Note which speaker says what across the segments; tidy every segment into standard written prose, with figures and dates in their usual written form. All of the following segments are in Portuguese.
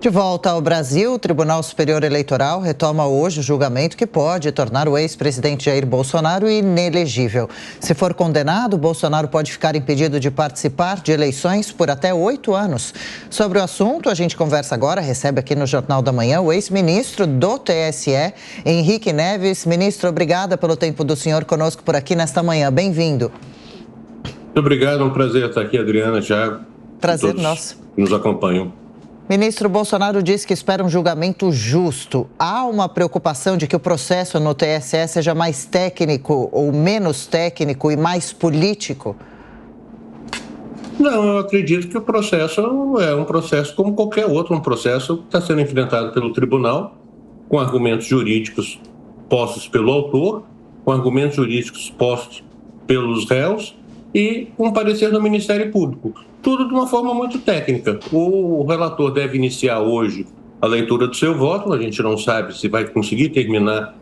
Speaker 1: De volta ao Brasil, o Tribunal Superior Eleitoral retoma hoje o julgamento que pode tornar o ex-presidente Jair Bolsonaro inelegível. Se for condenado, Bolsonaro pode ficar impedido de participar de eleições por até 8 anos. Sobre o assunto, a gente conversa agora, recebe aqui no Jornal da Manhã o ex-ministro do TSE, Henrique Neves. Ministro, obrigada pelo tempo do senhor conosco por aqui nesta manhã. Bem-vindo.
Speaker 2: Muito obrigado, é um prazer estar aqui, Adriana, Thiago.
Speaker 1: Prazer nosso.
Speaker 2: Que nos acompanham.
Speaker 1: Ministro, Bolsonaro disse que espera um julgamento justo. Há uma preocupação de que o processo no TSE seja mais técnico ou menos técnico e mais político?
Speaker 2: Não, eu acredito que o processo é um processo como qualquer outro, um processo que está sendo enfrentado pelo tribunal, com argumentos jurídicos postos pelo autor, com argumentos jurídicos postos pelos réus e com parecer do Ministério Público. Tudo de uma forma muito técnica. O relator deve iniciar hoje a leitura do seu voto. A gente não sabe se vai conseguir terminar,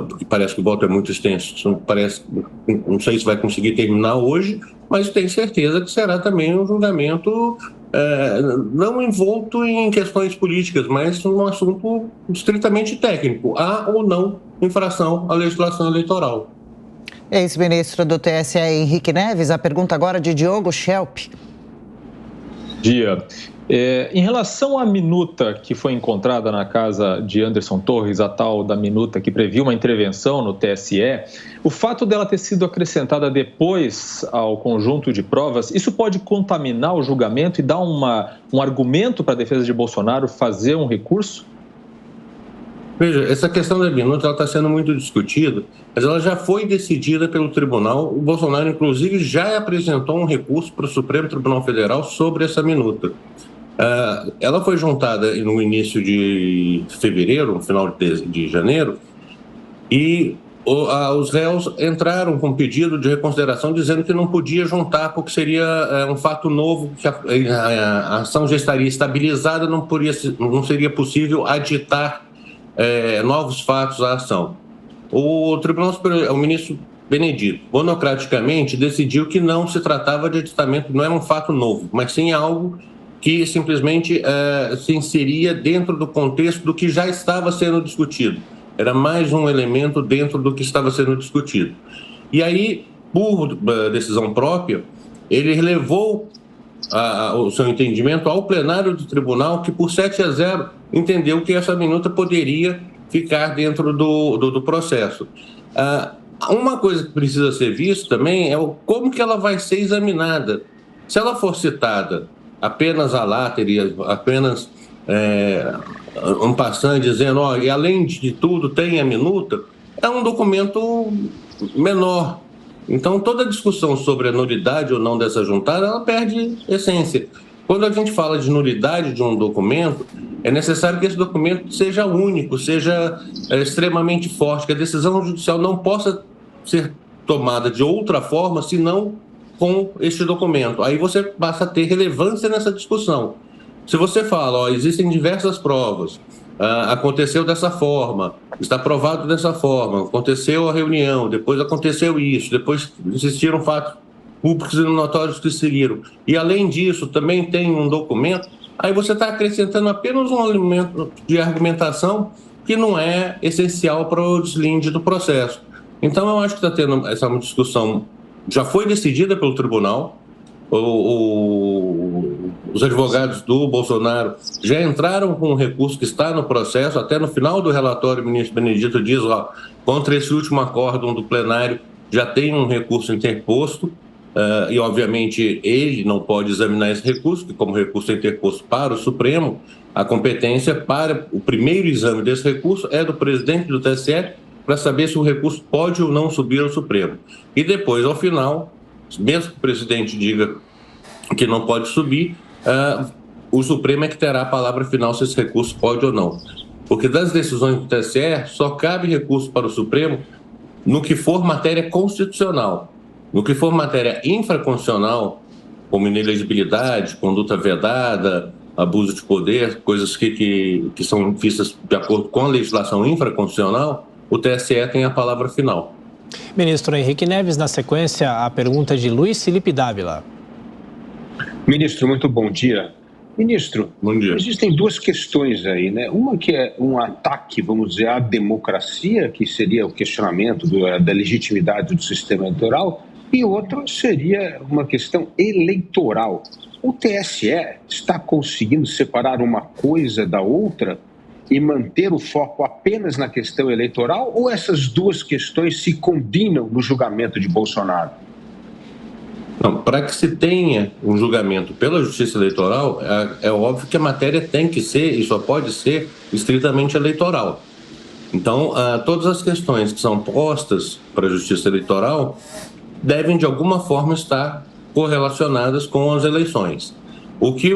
Speaker 2: porque parece que o voto é muito extenso. Não sei se vai conseguir terminar hoje, mas tenho certeza que será também um julgamento não envolto em questões políticas, mas um assunto estritamente técnico. Há ou não infração à legislação eleitoral.
Speaker 1: Ex-ministro do TSE, Henrique Neves, a pergunta agora de Diogo Schelp.
Speaker 3: Dia. Em relação à minuta que foi encontrada na casa de Anderson Torres, a tal da minuta que previu uma intervenção no TSE, o fato dela ter sido acrescentada depois ao conjunto de provas, isso pode contaminar o julgamento e dar um argumento para a defesa de Bolsonaro fazer um recurso?
Speaker 2: Veja, essa questão da minuta está sendo muito discutida, mas ela já foi decidida pelo tribunal. O Bolsonaro, inclusive, já apresentou um recurso para o Supremo Tribunal Federal sobre essa minuta. Ela foi juntada no início de fevereiro, no final de janeiro, e os réus entraram com pedido de reconsideração dizendo que não podia juntar porque seria um fato novo, que a ação já estaria estabilizada, não seria possível aditar novos fatos à ação. O Tribunal Superior, o ministro Benedito, monocraticamente decidiu que não se tratava de aditamento, não era um fato novo, mas sim algo que simplesmente se inseria dentro do contexto do que já estava sendo discutido. Era mais um elemento dentro do que estava sendo discutido. E aí, por decisão própria, ele relevou o seu entendimento ao plenário do tribunal, que por 7-0 entendeu que essa minuta poderia ficar dentro do processo. Uma coisa que precisa ser vista também é como que ela vai ser examinada. Se ela for citada apenas à látera, apenas um passant dizendo, e além de tudo tem a minuta, é um documento menor. Então, toda discussão sobre a nulidade ou não dessa juntada, ela perde essência. Quando a gente fala de nulidade de um documento, é necessário que esse documento seja único, seja extremamente forte, que a decisão judicial não possa ser tomada de outra forma, senão com este documento. Aí você passa a ter relevância nessa discussão. Se você fala, existem diversas provas, aconteceu dessa forma, está provado dessa forma, aconteceu a reunião, depois aconteceu isso, depois existiram fatos públicos e notórios que seguiram. E, além disso, também tem um documento, aí você está acrescentando apenas um elemento de argumentação que não é essencial para o deslinde do processo. Então, eu acho que está tendo essa discussão, já foi decidida pelo tribunal. Os advogados do Bolsonaro já entraram com um recurso que está no processo. Até no final do relatório, o ministro Benedito diz, contra esse último acórdão do plenário, já tem um recurso interposto, e obviamente ele não pode examinar esse recurso, porque como recurso é interposto para o Supremo, a competência para o primeiro exame desse recurso é do presidente do TSE, para saber se o recurso pode ou não subir ao Supremo. E depois, ao final, mesmo que o presidente diga que não pode subir, o Supremo é que terá a palavra final se esse recurso pode ou não. Porque das decisões do TSE, só cabe recurso para o Supremo no que for matéria constitucional. No que for matéria infraconstitucional, como inelegibilidade, conduta vedada, abuso de poder, coisas que são vistas de acordo com a legislação infraconstitucional, o TSE tem a palavra final.
Speaker 4: Ministro Henrique Neves, na sequência, a pergunta de Luiz Felipe Dávila.
Speaker 5: Ministro, muito bom dia. Ministro,
Speaker 2: Bom dia.
Speaker 5: Existem duas questões aí, né? Uma que é um ataque, vamos dizer, à democracia, que seria o questionamento da legitimidade do sistema eleitoral, e outra seria uma questão eleitoral. O TSE está conseguindo separar uma coisa da outra e manter o foco apenas na questão eleitoral, ou essas duas questões se combinam no julgamento de Bolsonaro?
Speaker 2: Não, para que se tenha um julgamento pela Justiça Eleitoral, é óbvio que a matéria tem que ser e só pode ser estritamente eleitoral. Então, todas as questões que são postas para a Justiça Eleitoral devem, de alguma forma, estar correlacionadas com as eleições. O que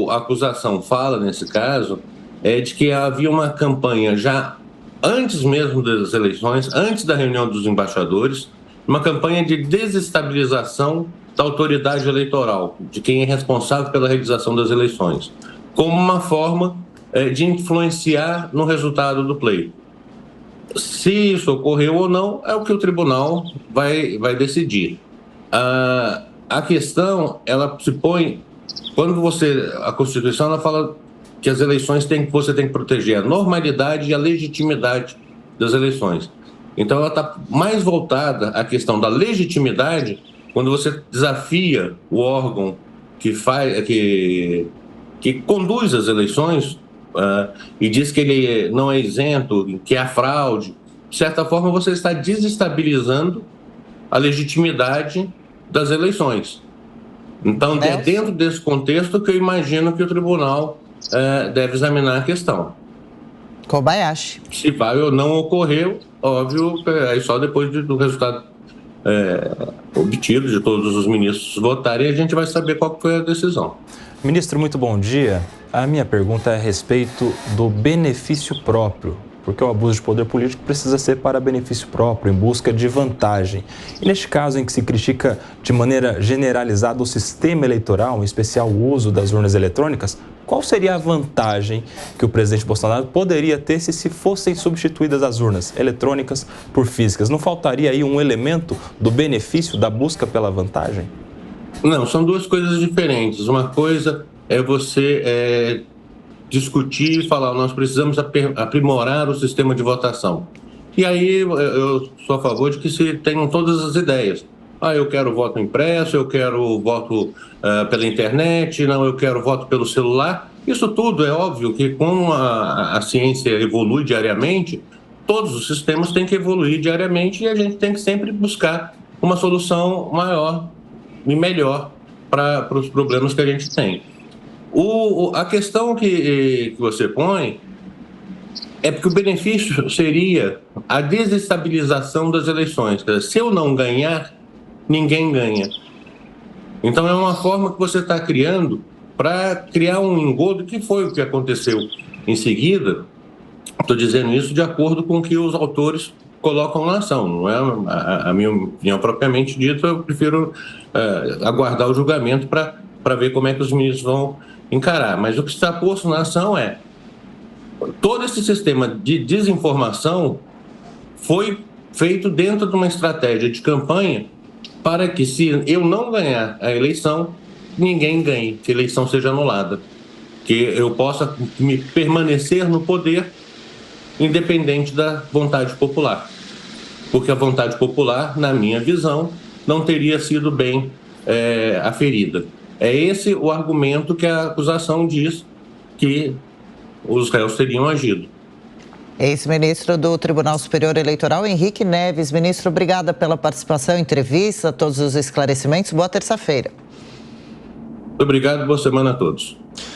Speaker 2: a acusação fala, nesse caso, é de que havia uma campanha já antes mesmo das eleições, antes da reunião dos embaixadores, uma campanha de desestabilização da autoridade eleitoral, de quem é responsável pela realização das eleições, como uma forma de influenciar no resultado do pleito. Se isso ocorreu ou não, é o que o tribunal vai decidir. A questão, ela se põe, quando a Constituição ela fala que as eleições você tem que proteger a normalidade e a legitimidade das eleições. Então, ela está mais voltada à questão da legitimidade quando você desafia o órgão que conduz as eleições e diz que ele não é isento, que há fraude. De certa forma, você está desestabilizando a legitimidade das eleições. Então, é dentro desse contexto que eu imagino que o tribunal deve examinar a questão.
Speaker 1: Kobayashi.
Speaker 2: Se vai ou não ocorrer, óbvio, aí só depois do resultado obtido de todos os ministros votarem, a gente vai saber qual foi a decisão.
Speaker 6: Ministro, muito bom dia. A minha pergunta é a respeito do benefício próprio, porque o abuso de poder político precisa ser para benefício próprio, em busca de vantagem. E neste caso em que se critica de maneira generalizada o sistema eleitoral, em especial o uso das urnas eletrônicas, qual seria a vantagem que o presidente Bolsonaro poderia ter se fossem substituídas as urnas eletrônicas por físicas? Não faltaria aí um elemento do benefício da busca pela vantagem?
Speaker 2: Não, são duas coisas diferentes. Uma coisa é você discutir e falar, nós precisamos aprimorar o sistema de votação. E aí eu sou a favor de que se tenham todas as ideias. Eu quero voto impresso, eu quero voto pela internet, não, eu quero voto pelo celular. Isso tudo é óbvio que, como a ciência evolui diariamente, todos os sistemas têm que evoluir diariamente e a gente tem que sempre buscar uma solução maior e melhor para os problemas que a gente tem. A questão que você põe é porque o benefício seria a desestabilização das eleições. Quer dizer, se eu não ganhar, ninguém ganha. Então, é uma forma que você está criando para criar um engodo, que foi o que aconteceu em seguida. Estou dizendo isso de acordo com o que os autores colocam na ação. Não é a minha opinião propriamente dita, eu prefiro aguardar o julgamento para ver como é que os ministros vão encarar. Mas o que está posto na ação é todo esse sistema de desinformação foi feito dentro de uma estratégia de campanha para que, se eu não ganhar a eleição, ninguém ganhe, que a eleição seja anulada, que eu possa permanecer no poder independente da vontade popular. Porque a vontade popular, na minha visão, não teria sido bem aferida. É esse o argumento que a acusação diz que os réus teriam agido.
Speaker 1: Ex-ministro do Tribunal Superior Eleitoral, Henrique Neves. Ministro, obrigada pela participação, entrevista, todos os esclarecimentos. Boa terça-feira.
Speaker 2: Obrigado, boa semana a todos.